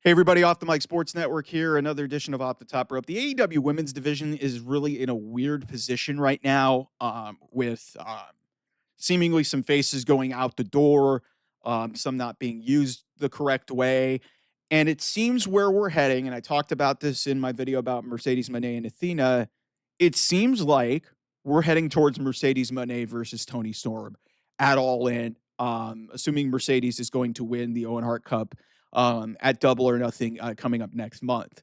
Hey, everybody, Off the Mic Sports Network here. Another edition of Off the Top Rope. The AEW women's division is really in a weird position right now with seemingly some faces going out the door, some not being used the correct way. And it seems where we're heading, and I talked about this in my video about Mercedes Moné and Athena, it seems like we're heading towards Mercedes Moné versus Toni Storm at All In, assuming Mercedes is going to win the Owen Hart Cup at Double or Nothing coming up next month.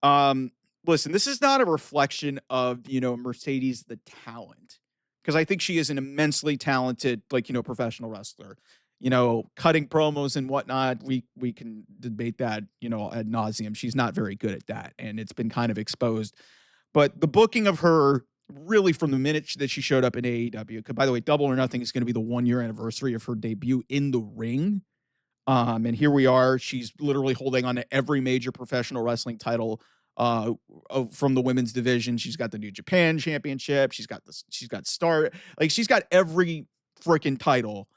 Um, Listen, this is not a reflection of, Mercedes, the talent, because I think she is an immensely talented, professional wrestler. Cutting promos and whatnot, we can debate that, ad nauseum. She's not very good at that, and it's been kind of exposed. But the booking of her, really from the minute that she showed up in AEW, by the way, Double or Nothing is going to be the 1-year anniversary of her debut in the ring. And here we are. She's literally holding on to every major professional wrestling title from the women's division. She's got the New Japan Championship. She's got Star. She's got every freaking title.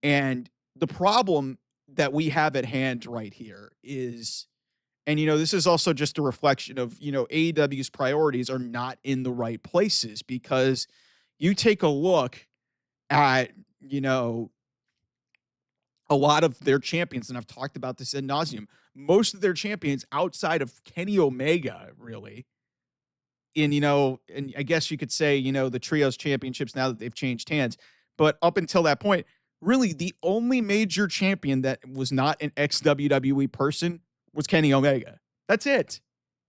And the problem that we have at hand right here is, and this is also just a reflection of, AEW's priorities are not in the right places, because you take a look at, a lot of their champions, and I've talked about this ad nauseum, most of their champions outside of Kenny Omega, really, and I guess you could say, the trios championships now that they've changed hands, but up until that point, really the only major champion that was not an ex-WWE person was Kenny Omega. That's it.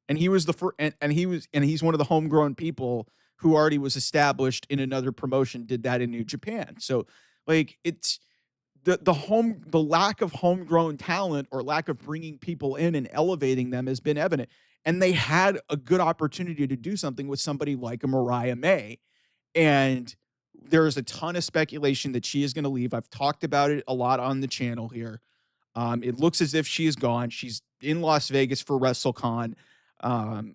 And he was the first, and he's one of the homegrown people who already was established in another promotion, did that in New Japan. So it's the lack of homegrown talent or lack of bringing people in and elevating them has been evident. And they had a good opportunity to do something with somebody like a Mariah May. And there's a ton of speculation that she is going to leave. I've talked about it a lot on the channel here. It looks as if she is gone. She's in Las Vegas for WrestleCon,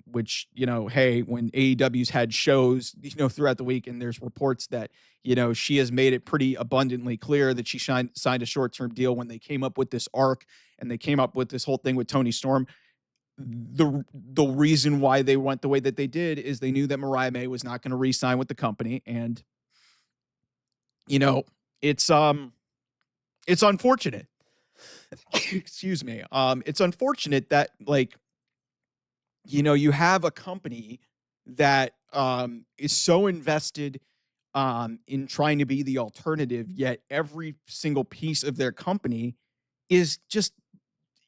which, hey, when AEW's had shows, throughout the week, and there's reports that, she has made it pretty abundantly clear that she signed a short-term deal when they came up with this arc and they came up with this whole thing with Toni Storm. The reason why they went the way that they did is they knew that Mariah May was not going to re-sign with the company. And, it's unfortunate. Excuse me. It's unfortunate that, you have a company that is so invested in trying to be the alternative, yet every single piece of their company is just,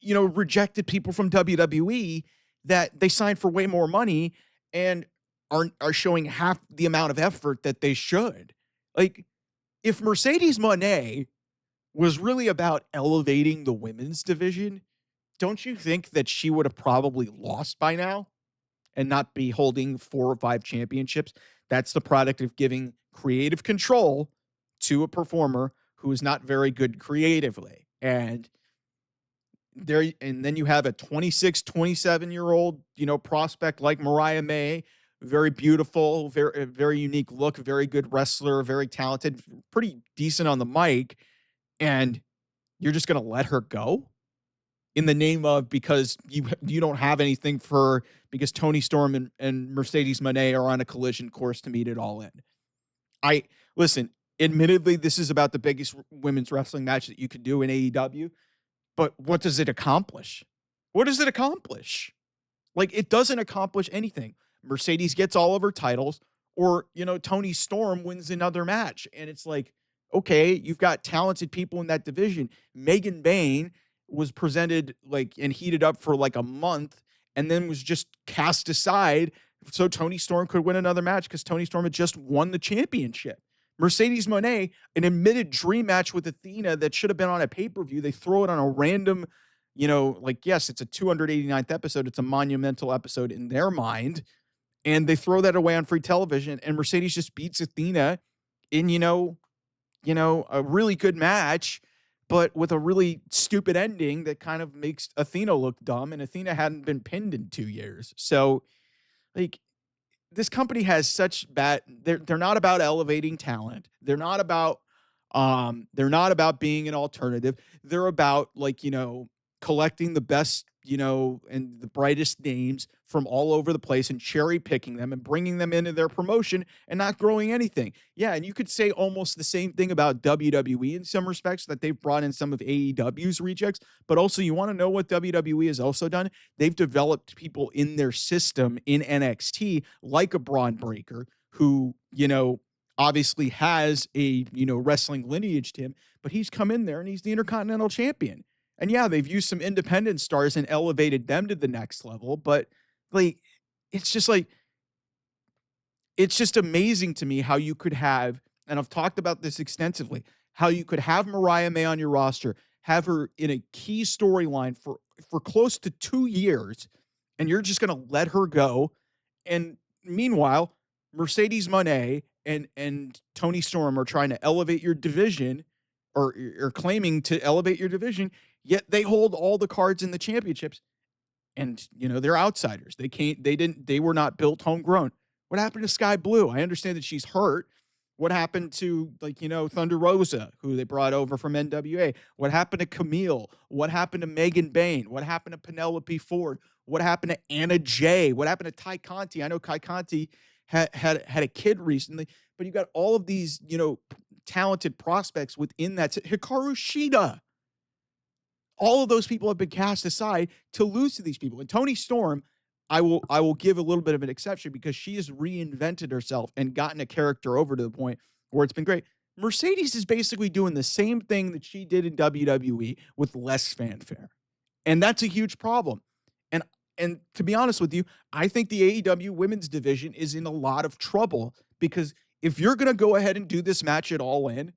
rejected people from WWE that they signed for way more money and are showing half the amount of effort that they should. If Mercedes Moné was really about elevating the women's division, don't you think that she would have probably lost by now and not be holding 4 or 5 championships? That's the product of giving creative control to a performer who is not very good creatively. And then you have a 26, 27-year-old, prospect like Mariah May, very beautiful, very, very unique look, very good wrestler, very talented, pretty decent on the mic. And you're just going to let her go in the name of, because you don't have anything for her, because Toni Storm and Mercedes Moné are on a collision course to meet it all in. Listen, admittedly, this is about the biggest women's wrestling match that you could do in AEW, but what does it accomplish? What does it accomplish? It doesn't accomplish anything. Mercedes gets all of her titles, or, Toni Storm wins another match. And it's okay, you've got talented people in that division. Megan Bayne was presented and heated up for a month and then was just cast aside so Toni Storm could win another match, because Toni Storm had just won the championship. Mercedes Moné, an admitted dream match with Athena that should have been on a pay-per-view. They throw it on a random, yes, it's a 289th episode. It's a monumental episode in their mind. And they throw that away on free television, and Mercedes just beats Athena in, a really good match, but with a really stupid ending that kind of makes Athena look dumb, and Athena hadn't been pinned in 2 years. So, this company has such bad, they're not about elevating talent. They're not about being an alternative. They're about collecting the best, and the brightest names from all over the place and cherry picking them and bringing them into their promotion and not growing anything. Yeah, and you could say almost the same thing about WWE in some respects, that they've brought in some of AEW's rejects, but also you want to know what WWE has also done? They've developed people in their system in NXT like a Braun Breaker who, obviously has a, wrestling lineage to him, but he's come in there and he's the Intercontinental Champion. And yeah, they've used some independent stars and elevated them to the next level, but like it's just like it's just amazing to me how you could have, and I've talked about this extensively, how you could have Mariah May on your roster, have her in a key storyline for close to 2 years, and you're just going to let her go. And meanwhile, Mercedes Moné and Toni Storm are trying to elevate your division, or claiming to elevate your division, yet they hold all the cards in the championships, and they're outsiders. They were not built homegrown. What happened to Sky Blue? I understand that she's hurt. What happened to, Thunder Rosa, who they brought over from NWA? What happened to Camille? What happened to Megan Bain? What happened to Penelope Ford? What happened to Anna Jay? What happened to Ty Conti? I know Kai Conti had a kid recently, but you got all of these, talented prospects within that. Hikaru Shida, all of those people have been cast aside to lose to these people. And Toni Storm, I will give a little bit of an exception because she has reinvented herself and gotten a character over to the point where it's been great. Mercedes is basically doing the same thing that she did in WWE with less fanfare. And that's a huge problem. And and to be honest with you, I think the AEW women's division is in a lot of trouble because if you're going to go ahead and do this match at All In,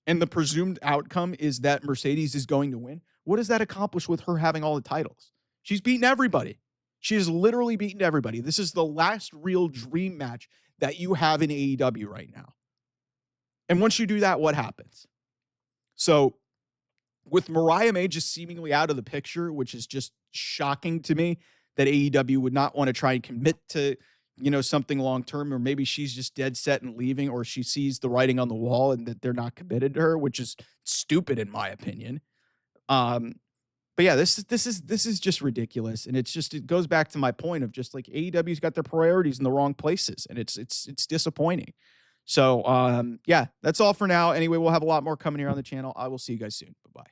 and the presumed outcome is that Mercedes is going to win, what does that accomplish with her having all the titles? She's beaten everybody. She has literally beaten everybody. This is the last real dream match that you have in AEW right now. And once you do that, what happens? So with Mariah May just seemingly out of the picture, which is just shocking to me that AEW would not want to try and commit to, something long term, or maybe she's just dead set and leaving, or she sees the writing on the wall and that they're not committed to her, which is stupid in my opinion. Um, but yeah, this is just ridiculous, and it goes back to my point of just like AEW's got their priorities in the wrong places, and it's disappointing. So yeah, that's all for now. Anyway, we'll have a lot more coming here on the channel. I will see you guys soon. Bye bye.